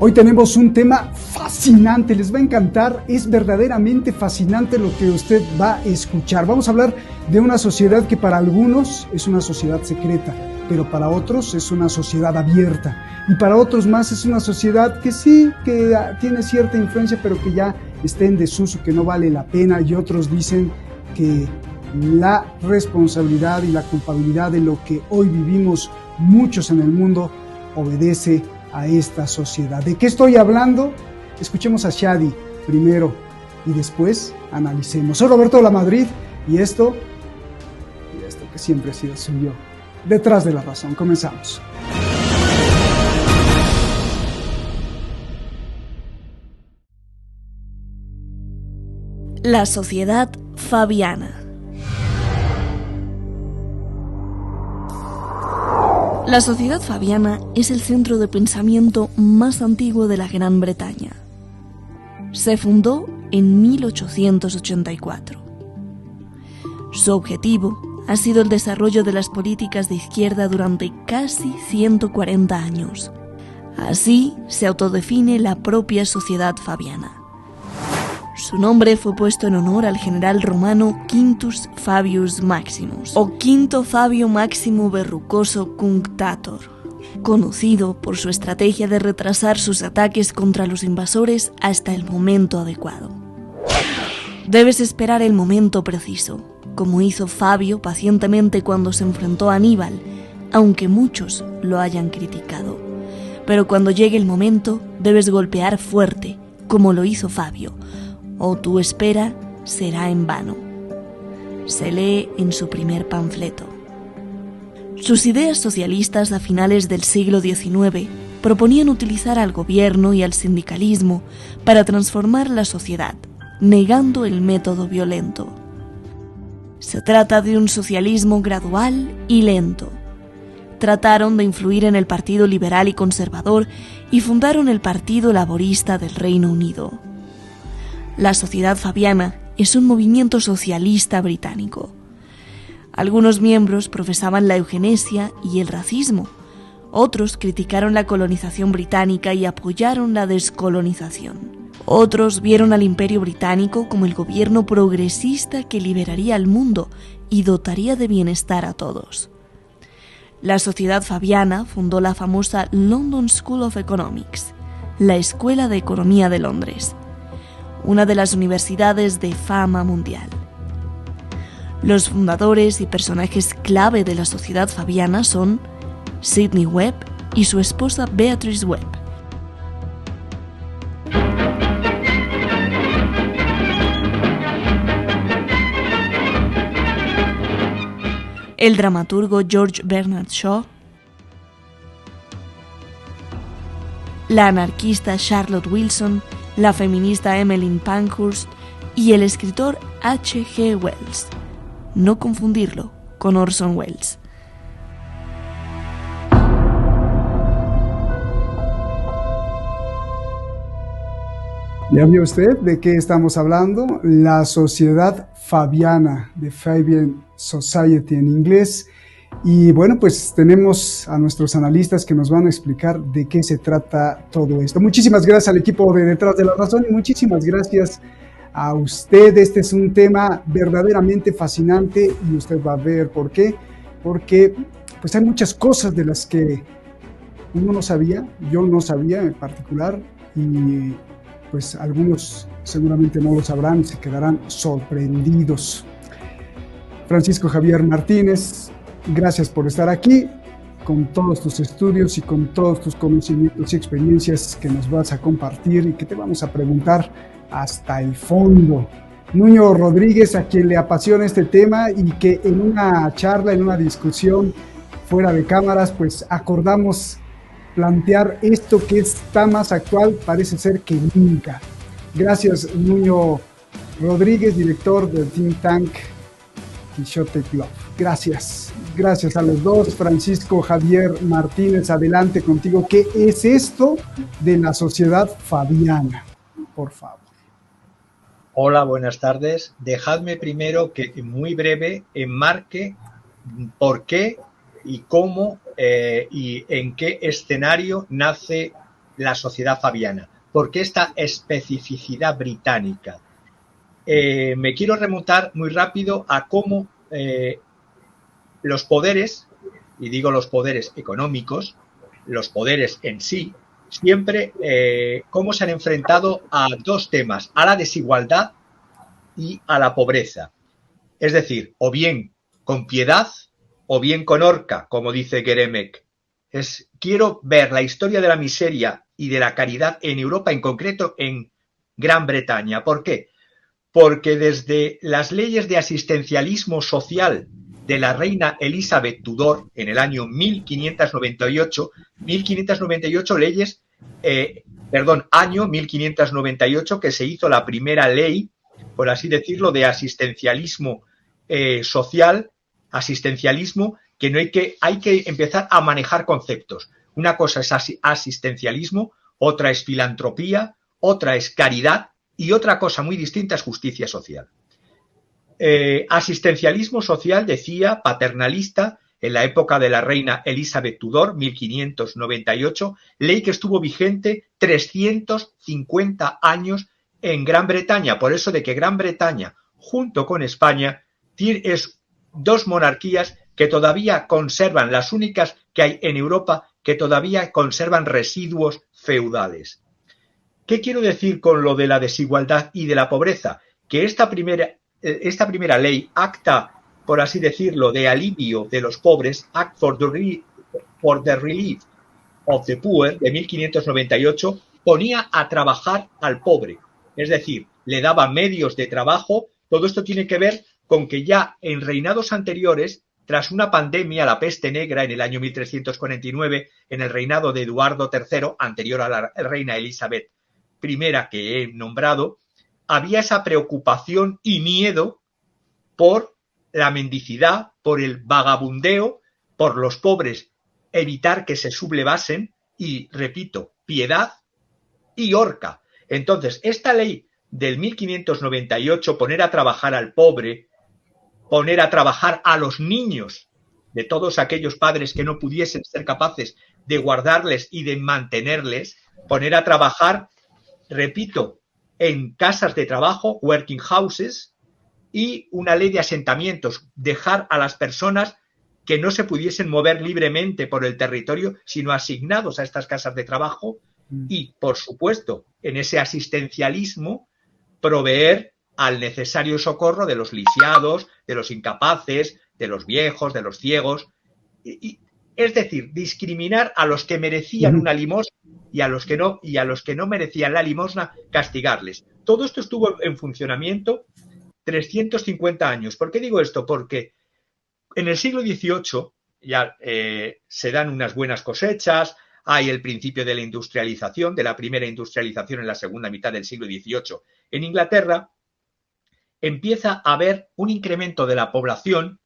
Hoy tenemos un tema fascinante, les va a encantar, es verdaderamente fascinante lo que usted va a escuchar. Vamos a hablar de una sociedad que para algunos es una sociedad secreta, pero para otros es una sociedad abierta y para otros más es una sociedad que sí, que tiene cierta influencia, pero que ya está en desuso, que no vale la pena, y otros dicen que la responsabilidad y la culpabilidad de lo que hoy vivimos muchos en el mundo obedece a esta sociedad. ¿De qué estoy hablando? Escuchemos a Shadi primero y después analicemos. Soy Roberto Lamadrid y esto que siempre ha sido suyo, Detrás de la Razón. Comenzamos. La sociedad fabiana. La sociedad fabiana es el centro de pensamiento más antiguo de la Gran Bretaña. Se fundó en 1884. Su objetivo ha sido el desarrollo de las políticas de izquierda durante casi 140 años. Así se autodefine la propia sociedad fabiana. Su nombre fue puesto en honor al general romano Quintus Fabius Maximus, o Quinto Fabio Máximo Verrucoso Cunctator, conocido por su estrategia de retrasar sus ataques contra los invasores hasta el momento adecuado. Debes esperar el momento preciso, como hizo Fabio pacientemente cuando se enfrentó a Aníbal, aunque muchos lo hayan criticado. Pero cuando llegue el momento, debes golpear fuerte, como lo hizo Fabio, o tu espera será en vano. Se lee en su primer panfleto. Sus ideas socialistas a finales del siglo XIX proponían utilizar al gobierno y al sindicalismo para transformar la sociedad, negando el método violento. Se trata de un socialismo gradual y lento. Trataron de influir en el Partido Liberal y Conservador y fundaron el Partido Laborista del Reino Unido. La sociedad fabiana es un movimiento socialista británico. Algunos miembros profesaban la eugenesia y el racismo. Otros criticaron la colonización británica y apoyaron la descolonización. Otros vieron al Imperio Británico como el gobierno progresista que liberaría al mundo y dotaría de bienestar a todos. La sociedad fabiana fundó la famosa London School of Economics, la Escuela de Economía de Londres, una de las universidades de fama mundial. Los fundadores y personajes clave de la sociedad fabiana son Sidney Webb y su esposa Beatrice Webb. El dramaturgo George Bernard Shaw, la anarquista Charlotte Wilson, la feminista Emmeline Pankhurst y el escritor H.G. Wells. No confundirlo con Orson Welles. ¿Ya vio usted de qué estamos hablando? La sociedad fabiana, The Fabian Society en inglés. Y bueno, pues tenemos a nuestros analistas que nos van a explicar de qué se trata todo esto. Muchísimas gracias al equipo de Detrás de la Razón y muchísimas gracias a usted. Este es un tema verdaderamente fascinante y usted va a ver por qué. Porque pues hay muchas cosas de las que uno no sabía, yo no sabía en particular, y pues algunos seguramente no lo sabrán, se quedarán sorprendidos. Francisco Javier Martínez, gracias por estar aquí, con todos tus estudios y con todos tus conocimientos y experiencias que nos vas a compartir y que te vamos a preguntar hasta el fondo. Nuño Rodríguez, a quien le apasiona este tema y que en una charla, en una discusión fuera de cámaras, pues acordamos plantear esto que está más actual, parece ser que nunca. Gracias, Nuño Rodríguez, director del think tank Quixote Club. Gracias a los dos. Francisco Javier Martínez, adelante contigo. ¿Qué es esto de la sociedad fabiana? Por favor. Hola, buenas tardes. Dejadme primero que muy breve enmarque por qué y cómo y en qué escenario nace la sociedad fabiana? ¿Por qué esta especificidad británica? Me quiero remontar muy rápido a cómo los poderes, y digo los poderes económicos, los poderes en sí, siempre cómo se han enfrentado a dos temas, a la desigualdad y a la pobreza. Es decir, o bien con piedad o bien con horca, como dice Geremek. Quiero ver la historia de la miseria y de la caridad en Europa, en concreto en Gran Bretaña. ¿Por qué? Porque desde las leyes de asistencialismo social de la reina Elizabeth Tudor en el año 1598 leyes, año 1598 que se hizo la primera ley, por así decirlo, de asistencialismo social, asistencialismo, que no hay que empezar a manejar conceptos. Una cosa es asistencialismo, otra es filantropía, otra es caridad y otra cosa muy distinta es justicia social. Asistencialismo social, decía, paternalista, en la época de la reina Elizabeth Tudor, 1598, ley que estuvo vigente 350 años en Gran Bretaña. Por eso de que Gran Bretaña, junto con España, es dos monarquías que todavía conservan, las únicas que hay en Europa, que todavía conservan residuos feudales. ¿Qué quiero decir con lo de la desigualdad y de la pobreza? Que esta primera ley, acta, por así decirlo, de alivio de los pobres, Act for the Relief of the Poor, de 1598, ponía a trabajar al pobre. Es decir, le daba medios de trabajo. Todo esto tiene que ver con que ya en reinados anteriores, tras una pandemia, la peste negra, en el año 1349, en el reinado de Eduardo III, anterior a la reina Elizabeth I que he nombrado, había esa preocupación y miedo por la mendicidad, por el vagabundeo, por los pobres, evitar que se sublevasen y, repito, piedad y horca. Entonces, esta ley del 1598, poner a trabajar al pobre, poner a trabajar a los niños de todos aquellos padres que no pudiesen ser capaces de guardarles y de mantenerles, poner a trabajar, repito, en casas de trabajo, working houses, y una ley de asentamientos, dejar a las personas que no se pudiesen mover libremente por el territorio, sino asignados a estas casas de trabajo y, por supuesto, en ese asistencialismo, proveer al necesario socorro de los lisiados, de los incapaces, de los viejos, de los ciegos. Es decir, discriminar a los que merecían una limosna y a los que no merecían la limosna, castigarles. Todo esto estuvo en funcionamiento 350 años. ¿Por qué digo esto? Porque en el siglo XVIII ya se dan unas buenas cosechas, hay el principio de la industrialización, de la primera industrialización en la segunda mitad del siglo XVIII. En Inglaterra empieza a haber un incremento de la población,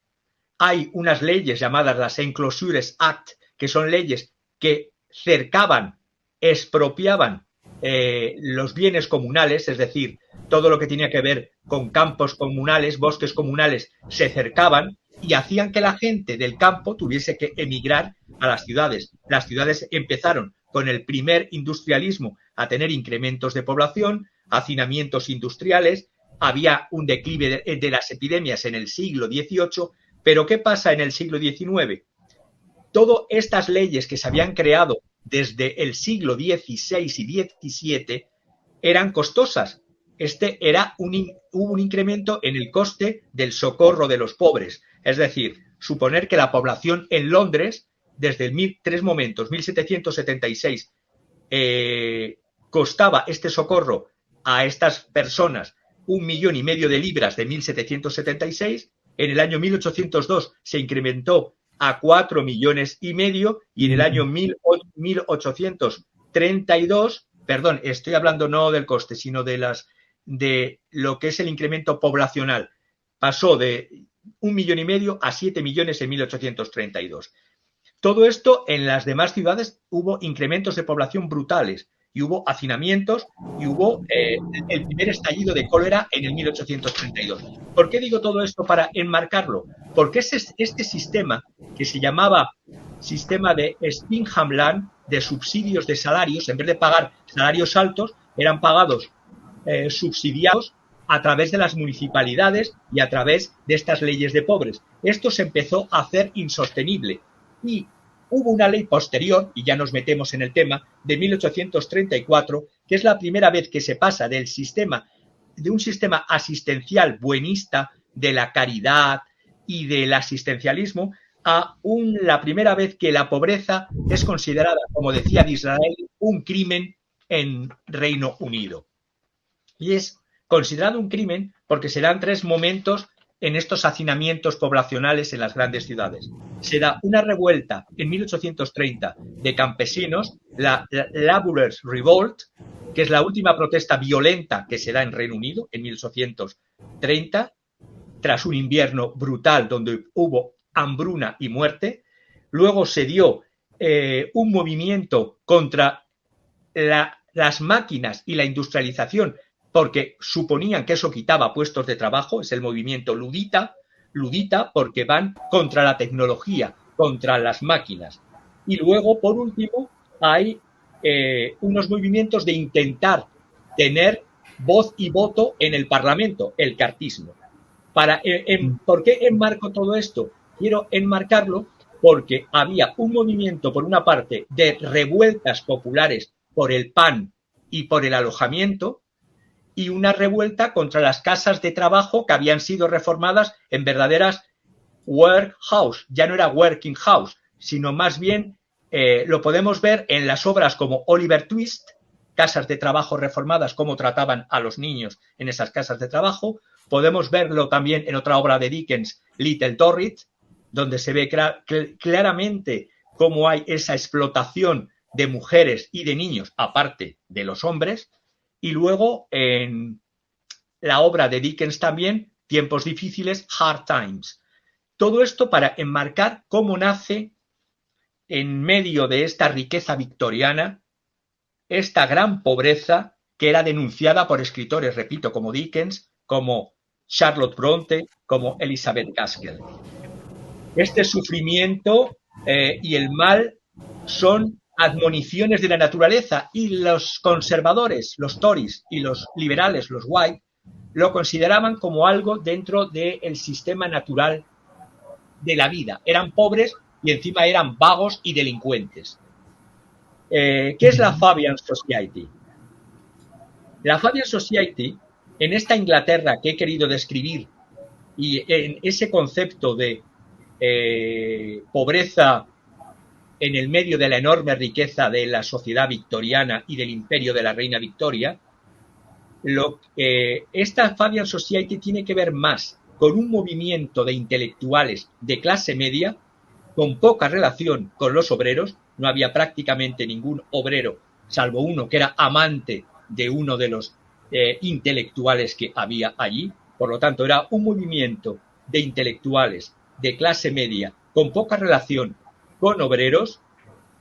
hay unas leyes llamadas las Enclosures Act, que son leyes que cercaban, expropiaban los bienes comunales, es decir, todo lo que tenía que ver con campos comunales, bosques comunales, se cercaban y hacían que la gente del campo tuviese que emigrar a las ciudades. Las ciudades empezaron con el primer industrialismo a tener incrementos de población, hacinamientos industriales, había un declive de las epidemias en el siglo XVIII, pero ¿qué pasa en el siglo XIX? Todas estas leyes que se habían creado desde el siglo XVI y XVII eran costosas. Hubo un incremento en el coste del socorro de los pobres. Es decir, suponer que la población en Londres, desde tres momentos, 1776, costaba este socorro a estas personas 1,5 millones de libras de 1776. En el año 1802 se incrementó a 4,5 millones y en el año 1832, perdón, estoy hablando no del coste, sino de lo que es el incremento poblacional, pasó de 1,5 millones a 7 millones en 1832. Todo esto en las demás ciudades hubo incrementos de población brutales y hubo hacinamientos y hubo el primer estallido de cólera en el 1832. ¿Por qué digo todo esto para enmarcarlo? Porque este sistema, que se llamaba sistema de Spinhamland, de subsidios de salarios, en vez de pagar salarios altos, eran pagados subsidiados a través de las municipalidades y a través de estas leyes de pobres. Esto se empezó a hacer insostenible y hubo una ley posterior, y ya nos metemos en el tema, de 1834, que es la primera vez que se pasa de un sistema asistencial buenista, de la caridad y del asistencialismo, a la primera vez que la pobreza es considerada, como decía Disraeli, un crimen en Reino Unido. Y es considerado un crimen porque se dan 3 momentos en estos hacinamientos poblacionales en las grandes ciudades. Se da una revuelta en 1830 de campesinos, la Labourers Revolt, que es la última protesta violenta que se da en Reino Unido en 1830, tras un invierno brutal donde hubo hambruna y muerte. Luego se dio un movimiento contra las máquinas y la industrialización, porque suponían que eso quitaba puestos de trabajo. Es el movimiento ludita, porque van contra la tecnología, contra las máquinas. Y luego, por último, hay unos movimientos de intentar tener voz y voto en el Parlamento, el cartismo. ¿Por qué enmarco todo esto? Quiero enmarcarlo porque había un movimiento, por una parte, de revueltas populares por el pan y por el alojamiento, y una revuelta contra las casas de trabajo que habían sido reformadas en verdaderas workhouse. Ya no era working house, sino más bien lo podemos ver en las obras como Oliver Twist, casas de trabajo reformadas, cómo trataban a los niños en esas casas de trabajo. Podemos verlo también en otra obra de Dickens, Little Dorrit, donde se ve claramente cómo hay esa explotación de mujeres y de niños, aparte de los hombres. Y luego en la obra de Dickens también, Tiempos difíciles, Hard Times. Todo esto para enmarcar cómo nace en medio de esta riqueza victoriana esta gran pobreza que era denunciada por escritores, repito, como Dickens, como Charlotte Bronte, como Elizabeth Gaskell. Este sufrimiento y el mal son admoniciones de la naturaleza, y los conservadores, los Tories, y los liberales, los White, lo consideraban como algo dentro del sistema natural de la vida. Eran pobres y encima eran vagos y delincuentes. ¿Qué es la Fabian Society? La Fabian Society, en esta Inglaterra que he querido describir, y en ese concepto de pobreza en el medio de la enorme riqueza de la sociedad victoriana y del imperio de la reina Victoria, esta Fabian Society tiene que ver más con un movimiento de intelectuales de clase media, con poca relación con los obreros. No había prácticamente ningún obrero, salvo uno que era amante de uno de los intelectuales que había allí. Por lo tanto, era un movimiento de intelectuales de clase media con poca relación con obreros,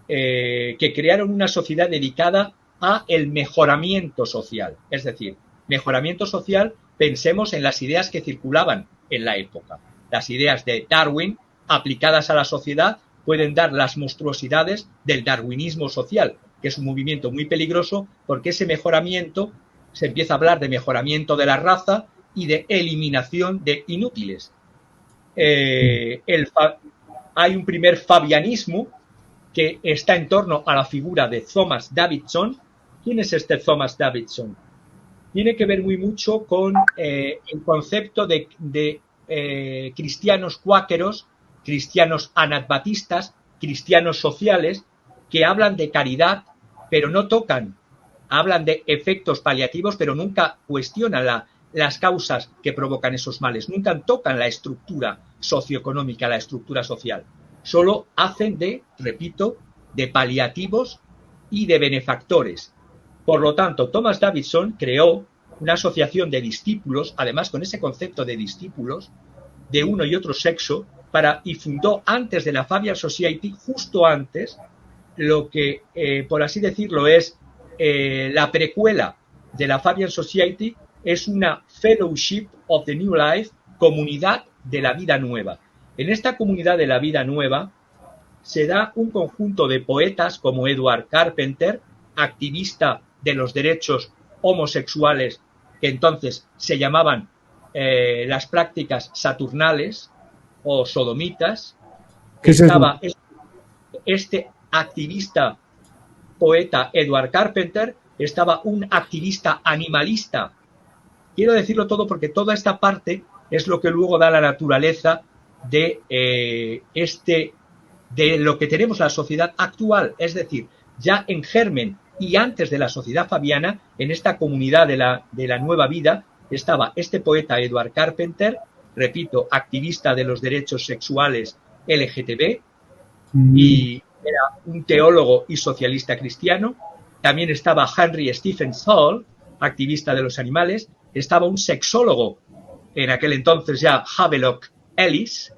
que crearon una sociedad dedicada a el mejoramiento social. Es decir, mejoramiento social, pensemos en las ideas que circulaban en la época. Las ideas de Darwin aplicadas a la sociedad pueden dar las monstruosidades del darwinismo social, que es un movimiento muy peligroso, porque ese mejoramiento, se empieza a hablar de mejoramiento de la raza y de eliminación de inútiles. Hay un primer fabianismo que está en torno a la figura de Thomas Davidson. ¿Quién es este Thomas Davidson? Tiene que ver muy mucho con el concepto de cristianos cuáqueros, cristianos anabatistas, cristianos sociales, que hablan de caridad, pero no tocan, hablan de efectos paliativos, pero nunca cuestionan las causas que provocan esos males, nunca tocan la estructura socioeconómica, la estructura social. Solo hacen repito, de paliativos y de benefactores. Por lo tanto, Thomas Davidson creó una asociación de discípulos, además con ese concepto de discípulos, de uno y otro sexo, y fundó antes de la Fabian Society, justo antes, lo que, por así decirlo, es la precuela de la Fabian Society, es una Fellowship of the New Life, comunidad de la vida nueva. En esta comunidad de la vida nueva se da un conjunto de poetas como Edward Carpenter, activista de los derechos homosexuales, que entonces se llamaban las prácticas saturnales o sodomitas. ¿Qué es Estaba eso? este activista poeta Edward Carpenter, estaba un activista animalista. Quiero decirlo todo porque toda esta parte es lo que luego da la naturaleza de de lo que tenemos la sociedad actual, es decir, ya en germen y antes de la sociedad fabiana, en esta comunidad de la nueva vida, estaba este poeta Edward Carpenter, repito, activista de los derechos sexuales LGTB, y era un teólogo y socialista cristiano. También estaba Henry Stephen Hall, activista de los animales. Estaba un sexólogo, en aquel entonces ya Havelock Ellis,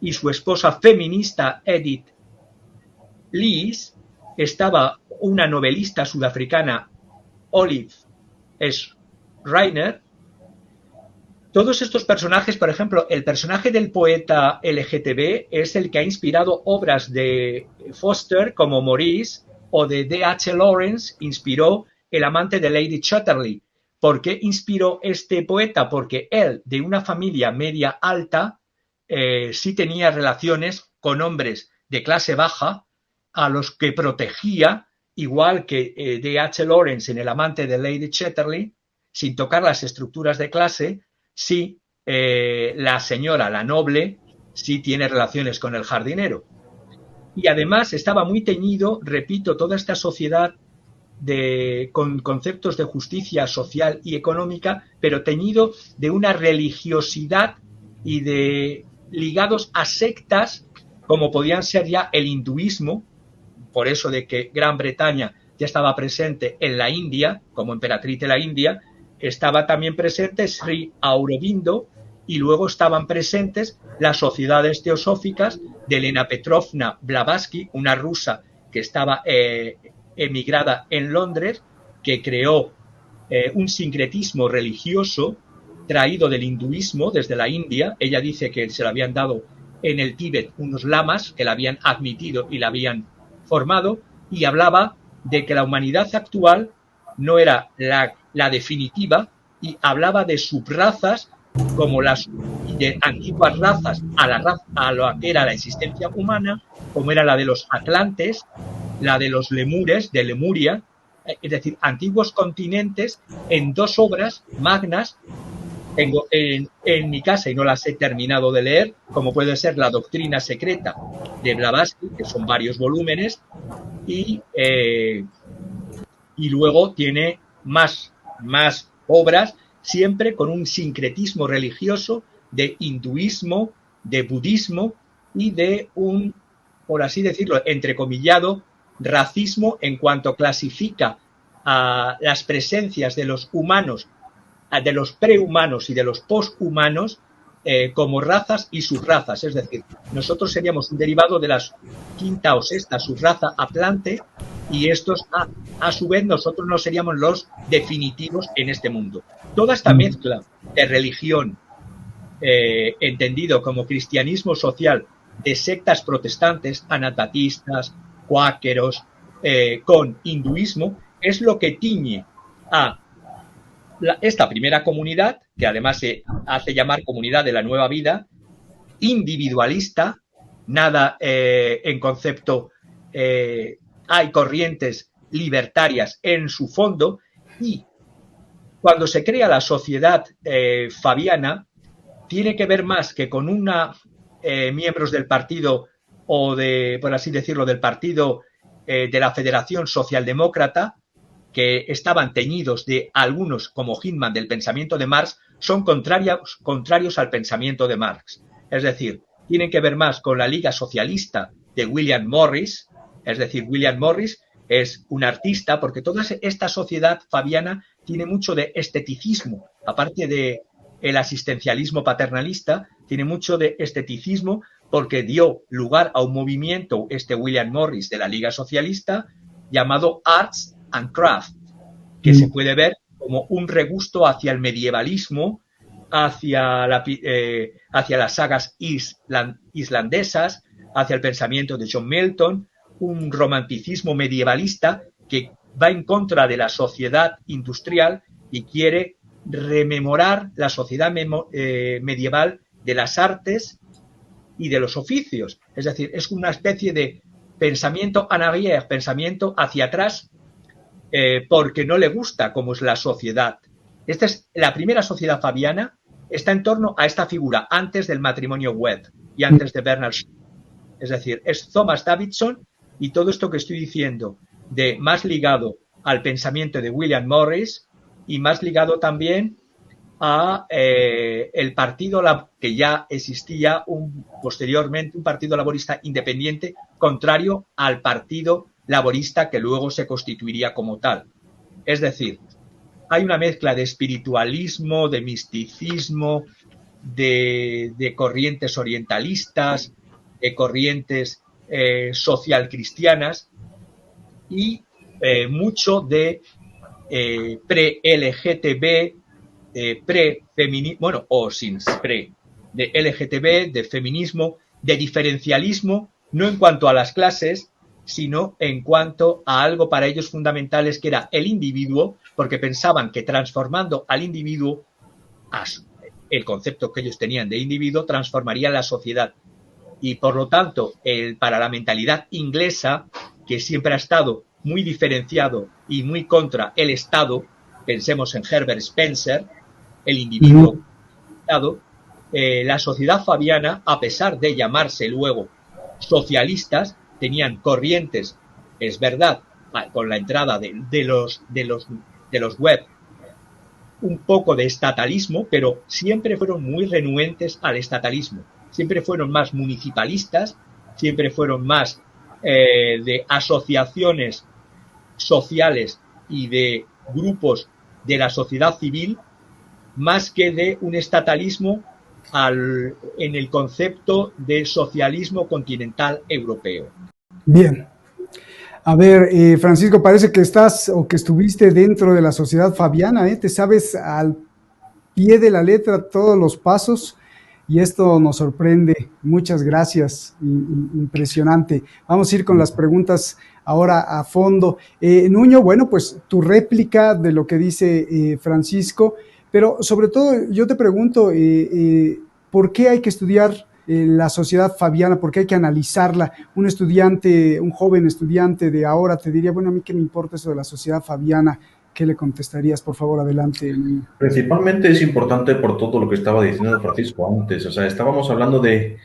y su esposa feminista Edith Lees. Estaba una novelista sudafricana, Olive Schreiner. Todos estos personajes, por ejemplo, el personaje del poeta LGTB es el que ha inspirado obras de Foster como Maurice, o de D.H. Lawrence inspiró El amante de Lady Chatterley. ¿Por qué inspiró este poeta? Porque él, de una familia media alta, sí tenía relaciones con hombres de clase baja, a los que protegía, igual que D.H. Lawrence en El amante de Lady Chatterley, sin tocar las estructuras de clase. Sí, la señora, la noble, sí tiene relaciones con el jardinero. Y además estaba muy teñido, repito, toda esta sociedad con conceptos de justicia social y económica, pero teñido de una religiosidad y de ligados a sectas como podían ser ya el hinduismo, por eso de que Gran Bretaña ya estaba presente en la India, como emperatriz de la India. Estaba también presente Sri Aurobindo, y luego estaban presentes las sociedades teosóficas de Elena Petrovna Blavatsky, una rusa que estaba emigrada en Londres, que creó un sincretismo religioso traído del hinduismo desde la India. Ella dice que se lo habían dado en el Tíbet unos lamas que la habían admitido y la habían formado, y hablaba de que la humanidad actual no era la definitiva, y hablaba de subrazas como las de antiguas razas a lo que era la existencia humana, como era la de los atlantes, la de los lemures, de Lemuria, es decir, antiguos continentes, en dos obras magnas. Tengo en mi casa y no las he terminado de leer, como puede ser La doctrina secreta de Blavatsky, que son varios volúmenes, y luego tiene más obras, siempre con un sincretismo religioso de hinduismo, de budismo y de un, por así decirlo, entrecomillado, racismo, en cuanto clasifica a las presencias de los humanos, de los prehumanos y de los poshumanos, como razas y subrazas. Es decir, nosotros seríamos un derivado de la quinta o sexta subraza atlante, y estos a su vez nosotros no seríamos los definitivos en este mundo. Toda esta mezcla de religión, entendido como cristianismo social, de sectas protestantes, anabaptistas, cuáqueros, con hinduismo, es lo que tiñe a esta primera comunidad, que además se hace llamar comunidad de la nueva vida, individualista, nada en concepto, hay corrientes libertarias en su fondo, y cuando se crea la sociedad fabiana, tiene que ver más que con miembros del partido, o de, por así decirlo, del partido de la Federación Socialdemócrata, que estaban teñidos de algunos, como Hinman, del pensamiento de Marx, son contrarios al pensamiento de Marx. Es decir, tienen que ver más con la Liga Socialista de William Morris. Es decir, William Morris es un artista, porque toda esta sociedad fabiana tiene mucho de esteticismo, aparte de el asistencialismo paternalista, tiene mucho de esteticismo, porque dio lugar a un movimiento, William Morris, de la Liga Socialista, llamado Arts and Craft, que se puede ver como un regusto hacia el medievalismo, hacia las sagas islandesas, hacia el pensamiento de John Milton, un romanticismo medievalista que va en contra de la sociedad industrial y quiere rememorar la sociedad medieval de las artes y de los oficios. Es decir, es una especie de pensamiento en arrière, pensamiento hacia atrás, porque no le gusta cómo es la sociedad. Esta es la primera sociedad fabiana, está en torno a esta figura, antes del matrimonio Webb y antes de Bernard Shaw. Es decir, es Thomas Davidson y todo esto que estoy diciendo, de más ligado al pensamiento de William Morris y más ligado también a el partido que ya existía posteriormente, un partido laborista independiente contrario al partido laborista que luego se constituiría como tal. Es decir, hay una mezcla de espiritualismo, de misticismo, de corrientes orientalistas, de corrientes social cristianas y mucho de pre-LGTB, pre-feminismo, bueno, o sin pre, de LGTB, de feminismo, de diferencialismo, no en cuanto a las clases, sino en cuanto a algo para ellos fundamentales que era el individuo, porque pensaban que transformando al individuo, el concepto que ellos tenían de individuo, transformaría la sociedad. Y por lo tanto, para la mentalidad inglesa, que siempre ha estado muy diferenciado y muy contra el Estado, pensemos en Herbert Spencer, el individuo Estado, la sociedad fabiana, a pesar de llamarse luego socialistas, tenían corrientes, es verdad, con la entrada de los Webb, un poco de estatalismo, pero siempre fueron muy renuentes al estatalismo. Siempre fueron más municipalistas, siempre fueron más de asociaciones sociales y de grupos de la sociedad civil, más que de un estatalismo en el concepto de socialismo continental europeo. Bien. A ver, Francisco, parece que estás o que estuviste dentro de la sociedad fabiana, ¿eh? Te sabes al pie de la letra todos los pasos y esto nos sorprende. Muchas gracias, impresionante. Vamos a ir con las preguntas ahora a fondo. Nuño, bueno, pues tu réplica de lo que dice Francisco, pero sobre todo yo te pregunto, ¿por qué hay que estudiar la sociedad fabiana? ¿Por qué hay que analizarla? Un estudiante, un joven estudiante de ahora te diría, bueno, a mí qué me importa eso de la sociedad fabiana. ¿Qué le contestarías? Por favor, adelante. Principalmente es importante por todo lo que estaba diciendo Francisco antes. O sea, estábamos hablando de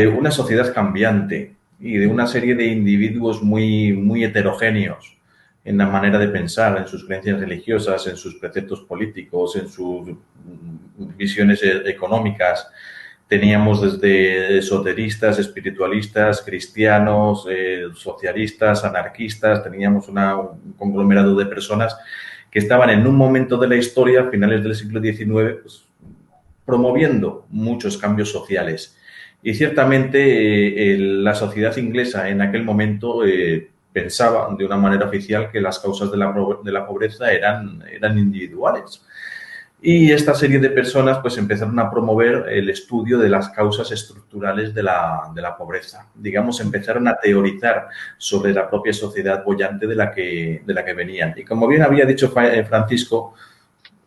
una sociedad cambiante y de una serie de individuos muy, muy heterogéneos en la manera de pensar, en sus creencias religiosas, en sus preceptos políticos, en sus visiones económicas. Teníamos desde esoteristas, espiritualistas, cristianos, socialistas, anarquistas. Teníamos un conglomerado de personas que estaban en un momento de la historia, a finales del siglo XIX, pues, promoviendo muchos cambios sociales. Y ciertamente la sociedad inglesa en aquel momento pensaba de una manera oficial que las causas de la pobreza eran individuales. Y esta serie de personas pues empezaron a promover el estudio de las causas estructurales de la pobreza. Digamos, empezaron a teorizar sobre la propia sociedad boyante de la que venían. Y como bien había dicho Francisco,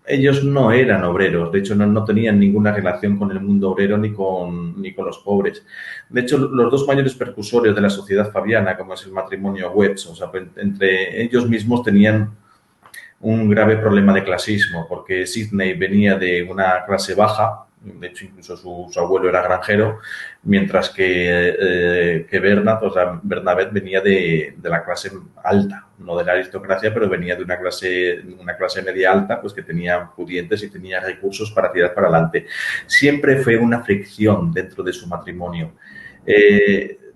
ellos no eran obreros, de hecho no tenían ninguna relación con el mundo obrero ni con los pobres. De hecho, los dos mayores precursores de la sociedad fabiana, como es el matrimonio Webb, o sea, entre ellos mismos tenían un grave problema de clasismo, porque Sidney venía de una clase baja, de hecho incluso su abuelo era granjero, mientras que Bernabé venía de la clase alta, no de la aristocracia, pero venía de una clase media alta, pues que tenía pudientes y tenía recursos para tirar para adelante. Siempre fue una fricción dentro de su matrimonio.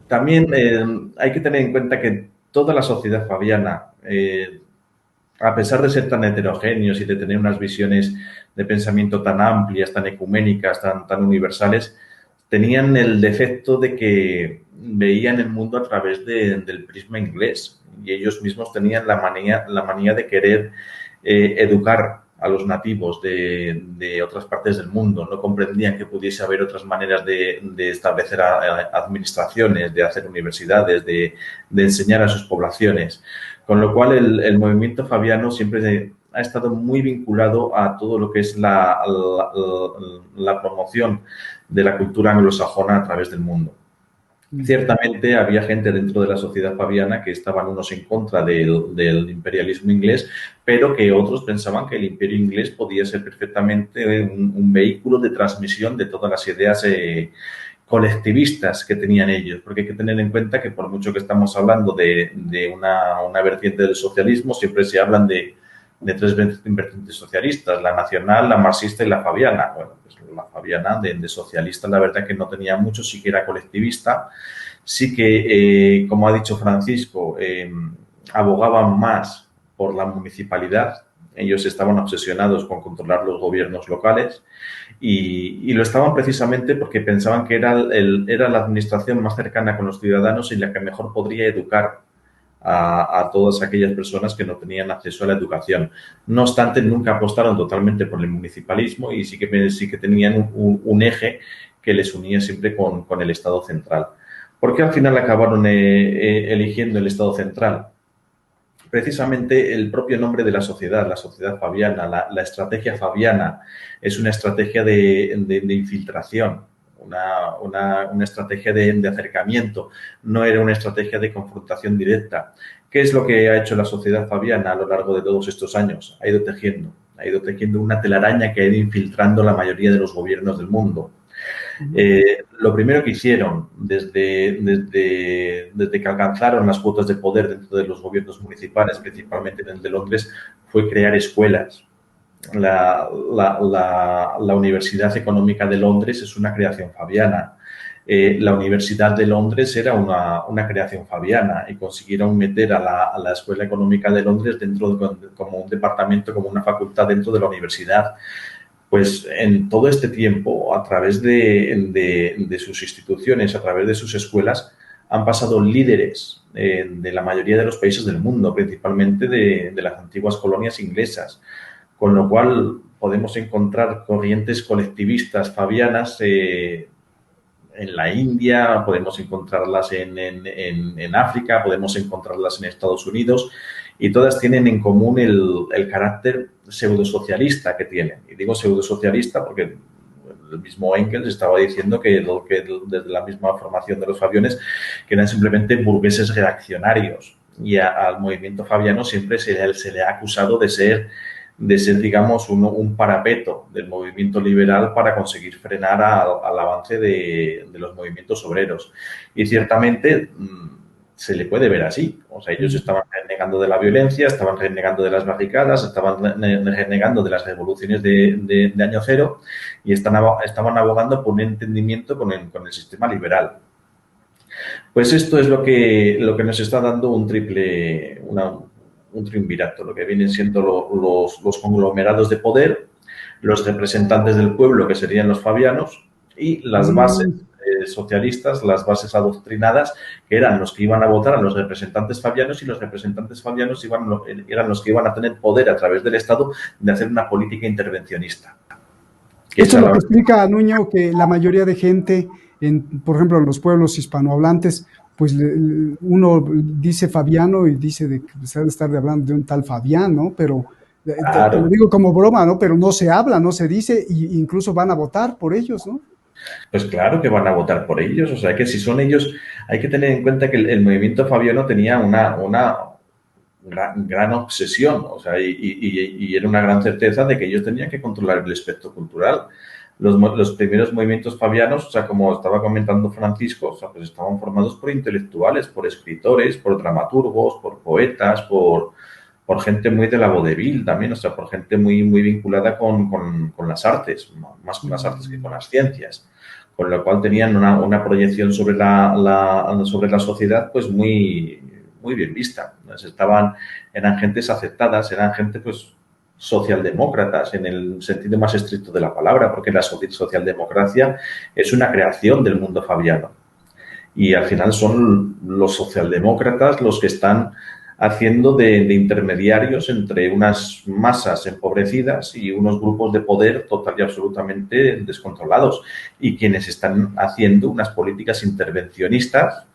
También hay que tener en cuenta que toda la sociedad fabiana, a pesar de ser tan heterogéneos y de tener unas visiones de pensamiento tan amplias, tan ecuménicas, tan universales, tenían el defecto de que veían el mundo a través del prisma inglés y ellos mismos tenían la manía de querer educar a los nativos de otras partes del mundo, no comprendían que pudiese haber otras maneras de establecer administraciones, de hacer universidades, de enseñar a sus poblaciones. Con lo cual, el movimiento fabiano siempre ha estado muy vinculado a todo lo que es la promoción de la cultura anglosajona a través del mundo. Ciertamente había gente dentro de la sociedad fabiana que estaban unos en contra del imperialismo inglés, pero que otros pensaban que el imperio inglés podía ser perfectamente un vehículo de transmisión de todas las ideas colectivistas que tenían ellos, porque hay que tener en cuenta que por mucho que estamos hablando de una vertiente del socialismo, siempre se hablan de tres vertientes socialistas, la nacional, la marxista y la fabiana. Bueno, pues la fabiana de socialista, la verdad que no tenía mucho, sí que era colectivista, sí que, como ha dicho Francisco, abogaban más por la municipalidad. Ellos estaban obsesionados con controlar los gobiernos locales y lo estaban precisamente porque pensaban que era la administración más cercana con los ciudadanos y la que mejor podría educar a todas aquellas personas que no tenían acceso a la educación. No obstante, nunca apostaron totalmente por el municipalismo y sí que tenían un eje que les unía siempre con el Estado central. ¿Por qué al final acabaron eligiendo el Estado central? Precisamente el propio nombre de la sociedad fabiana, la estrategia fabiana, es una estrategia de infiltración, una estrategia de acercamiento, no era una estrategia de confrontación directa. ¿Qué es lo que ha hecho la sociedad fabiana a lo largo de todos estos años? Ha ido tejiendo una telaraña que ha ido infiltrando la mayoría de los gobiernos del mundo. Lo primero que hicieron desde que alcanzaron las cuotas de poder dentro de los gobiernos municipales, principalmente en el de Londres, fue crear escuelas. La Universidad Económica de Londres es una creación fabiana. La Universidad de Londres era una creación fabiana y consiguieron meter a la Escuela Económica de Londres como un departamento, como una facultad dentro de la universidad. Pues en todo este tiempo, a través de sus instituciones, a través de sus escuelas, han pasado líderes de la mayoría de los países del mundo, principalmente de las antiguas colonias inglesas, con lo cual podemos encontrar corrientes colectivistas fabianas en la India, podemos encontrarlas en África, podemos encontrarlas en Estados Unidos, y todas tienen en común el carácter pseudosocialista que tienen. Y digo pseudosocialista porque el mismo Engels estaba diciendo que desde la misma formación de los fabiones, que eran simplemente burgueses reaccionarios. Y al movimiento fabiano siempre se le ha acusado de ser digamos, un parapeto del movimiento liberal para conseguir frenar al avance de los movimientos obreros. Y ciertamente se le puede ver así. O sea, ellos estaban renegando de la violencia, estaban renegando de las barricadas, estaban renegando de las revoluciones de año cero y estaban abogando por un entendimiento con el sistema liberal. Pues esto es lo que nos está dando un triunvirato, lo que vienen siendo los conglomerados de poder, los representantes del pueblo, que serían los fabianos, y las bases socialistas, las bases adoctrinadas, que eran los que iban a votar a los representantes fabianos, y los representantes fabianos eran los que iban a tener poder a través del Estado de hacer una política intervencionista. Esto es lo que explica, Nuño, que la mayoría de gente, por ejemplo, en los pueblos hispanohablantes, pues uno dice Fabiano y dice de que se debe estar hablando de un tal Fabián, ¿no? Pero claro, te lo digo como broma, ¿no? Pero no se habla, no se dice, e incluso van a votar por ellos, ¿no? Pues claro que van a votar por ellos, o sea que si son ellos, hay que tener en cuenta que el movimiento fabiano tenía una gran obsesión, o sea, y era una gran certeza de que ellos tenían que controlar el espectro cultural. Los primeros movimientos fabianos, o sea, como estaba comentando Francisco, o sea, pues estaban formados por intelectuales, por escritores, por dramaturgos, por poetas, por gente muy de la vodevil también, o sea, por gente muy vinculada con las artes, más con las artes que con las ciencias, con lo cual tenían una proyección sobre la sociedad pues muy bien vista. Entonces, eran gentes aceptadas, eran gente pues socialdemócratas en el sentido más estricto de la palabra, porque la socialdemocracia es una creación del mundo fabiano. Y al final son los socialdemócratas los que están haciendo de intermediarios entre unas masas empobrecidas y unos grupos de poder total y absolutamente descontrolados, y quienes están haciendo unas políticas intervencionistas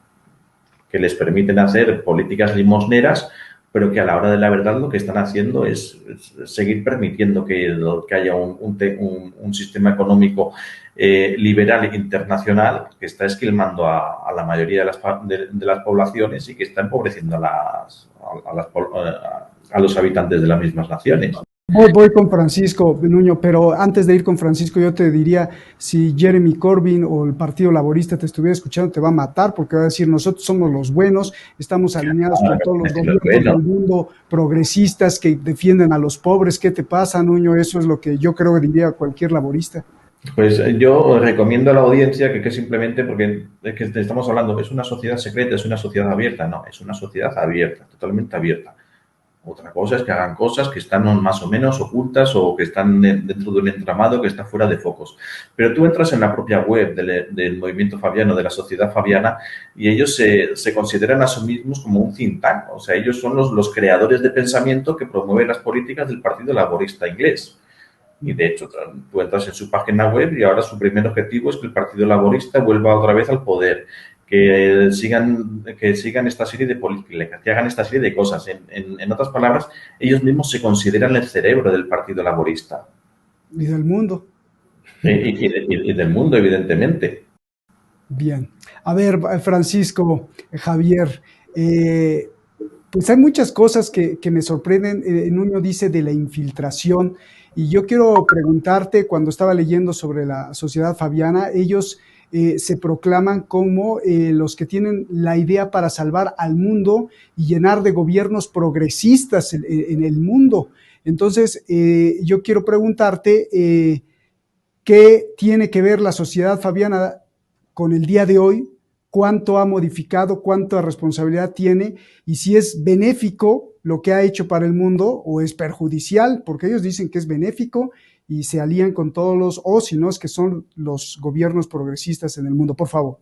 que les permiten hacer políticas limosneras, pero que a la hora de la verdad lo que están haciendo es seguir permitiendo que haya un sistema económico liberal internacional que está esquilmando a la mayoría de las poblaciones y que está empobreciendo a los habitantes de las mismas naciones. Voy con Francisco, Nuño, pero antes de ir con Francisco, yo te diría, si Jeremy Corbyn o el Partido Laborista te estuviera escuchando, te va a matar, porque va a decir, nosotros somos los buenos, estamos alineados con todos los gobiernos del mundo, progresistas que defienden a los pobres. ¿Qué te pasa, Nuño? Eso es lo que yo creo que diría cualquier laborista. Pues yo recomiendo a la audiencia que simplemente, porque es que estamos hablando, ¿es una sociedad secreta, es una sociedad abierta? No, es una sociedad abierta, totalmente abierta. Otra cosa es que hagan cosas que están más o menos ocultas o que están dentro de un entramado que está fuera de focos. Pero tú entras en la propia web del movimiento fabiano, de la sociedad fabiana, y ellos se consideran a sí mismos como un think tank. O sea, ellos son los creadores de pensamiento que promueven las políticas del Partido Laborista inglés. Y de hecho, tú entras en su página web y ahora su primer objetivo es que el Partido Laborista vuelva otra vez al poder, que sigan esta serie de políticas, que hagan esta serie de cosas. En otras palabras, ellos mismos se consideran el cerebro del Partido Laborista. Y del mundo. Y del mundo, evidentemente. Bien. A ver, Francisco, Javier, pues hay muchas cosas que me sorprenden. Nuño dice de la infiltración, y yo quiero preguntarte, cuando estaba leyendo sobre la sociedad fabiana, ellos se proclaman como los que tienen la idea para salvar al mundo y llenar de gobiernos progresistas en el mundo. Entonces, yo quiero preguntarte, ¿qué tiene que ver la sociedad fabiana con el día de hoy? ¿Cuánto ha modificado? ¿Cuánta responsabilidad tiene? Y si es benéfico lo que ha hecho para el mundo o es perjudicial, porque ellos dicen que es benéfico y se alían con todos los, o si no es que son los gobiernos progresistas en el mundo. Por favor.